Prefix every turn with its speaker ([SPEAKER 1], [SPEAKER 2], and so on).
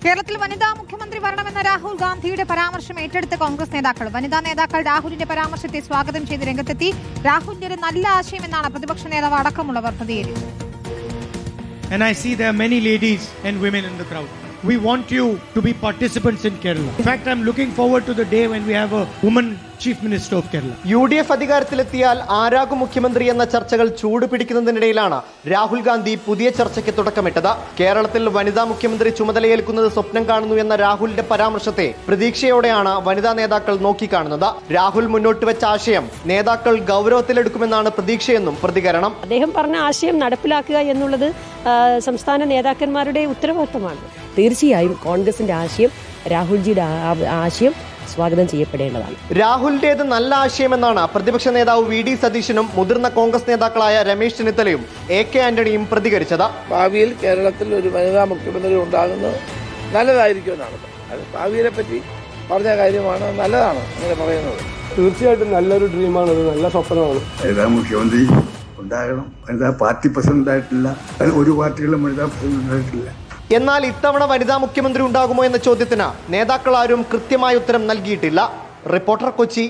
[SPEAKER 1] കേരളത്തിൽ വനിതാ മുഖ്യമന്ത്രി വരണമെന്ന രാഹുൽ ഗാന്ധിയുടെ പരാമർശം ഏറ്റെടുത്ത കോൺഗ്രസ് നേതാക്കൾ. വനിതാ നേതാക്കൾ രാഹുലിന്റെ പരാമർശത്തെ സ്വാഗതം ചെയ്ത് രംഗത്തെത്തി. രാഹുലിന്റെ ഒരു നല്ല ആശയമെന്നാണ് പ്രതിപക്ഷ നേതാവ് അടക്കമുള്ളവർ പ്രതികരിച്ചത്.
[SPEAKER 2] And I see there are many ladies and women in the crowd. We want you to be participants in Kerala. In fact, I'm looking forward to the day when we have a woman Chief Minister of Kerala.
[SPEAKER 3] UDF അധികാരത്തിലെത്തിയാൽ ആരാകും മുഖ്യമന്ത്രി എന്ന ചർച്ചകൾ ചൂട് പിടിക്കുന്നതിനിടയിലാണ് രാഹുൽ ഗാന്ധി പുതിയ ചർച്ചയ്ക്ക് തുടക്കമിട്ടത്. കേരളത്തിൽ വനിതാ മുഖ്യമന്ത്രി ചുമതലയേൽക്കുന്നത് സ്വപ്നം കാണുന്നു എന്ന രാഹുലിന്റെ പരാമർശത്തെ പ്രതീക്ഷയോടെയാണ് വനിതാ നേതാക്കൾ നോക്കിക്കാണുന്നത്. രാഹുൽ മുന്നോട്ട് വെച്ച ആശയം നേതാക്കൾ ഗൗരവത്തിലെടുക്കുമെന്നാണ് പ്രതീക്ഷയെന്നും പ്രതികരണം.
[SPEAKER 4] അദ്ദേഹം പറഞ്ഞ ആശയം നടപ്പിലാക്കുക എന്നുള്ളത് സംസ്ഥാന നേതാക്കന്മാരുടെ ഉത്തരവാദിത്തമാണ്. തീർച്ചയായും കോൺഗ്രസിന്റെ ആശയം, രാഹുൽജിയുടെ ആശയം സ്വാഗതം ചെയ്യപ്പെടേണ്ടതാണ്.
[SPEAKER 3] രാഹുലിന്റേത് നല്ല ആശയമെന്നാണ് പ്രതിപക്ഷ നേതാവ് VD സതീശനും മുതിർന്ന കോൺഗ്രസ് നേതാക്കളായ രമേശ് ചെന്നിത്തലയും AK ആന്റണിയും പ്രതികരിച്ചത്.
[SPEAKER 5] ഭാവിയിൽ കേരളത്തിൽ ഒരു വനിതാ മുഖ്യമന്ത്രി ഉണ്ടാകുന്നത് നല്ലതായിരിക്കുമെന്നാണ്. അത് ഭാവിയെ പറ്റി പറഞ്ഞ കാര്യമാണ്, നല്ലതാണ് അങ്ങനെ പറയുന്നത്.
[SPEAKER 6] തീർച്ചയായിട്ടും നല്ലൊരു ഡ്രീമാണ്, നല്ല സ്വപ്നമാണ്.
[SPEAKER 7] വനിതാ മുഖ്യമന്ത്രി ഉണ്ടാകണം. വനിതാ പാർട്ടി പ്രസിഡന്റ് ആയിട്ടില്ല, ഒരു പാർട്ടികളും വനിതാ പ്രസിഡന്റ് ഉണ്ടായിട്ടില്ല.
[SPEAKER 3] എന്നാൽ ഇത്തവണ വനിതാ മുഖ്യമന്ത്രി ഉണ്ടാകുമോ എന്ന ചോദ്യത്തിന് നേതാക്കൾ ആരും കൃത്യമായ ഉത്തരം നൽകിയിട്ടില്ല. റിപ്പോർട്ടർ, കൊച്ചി.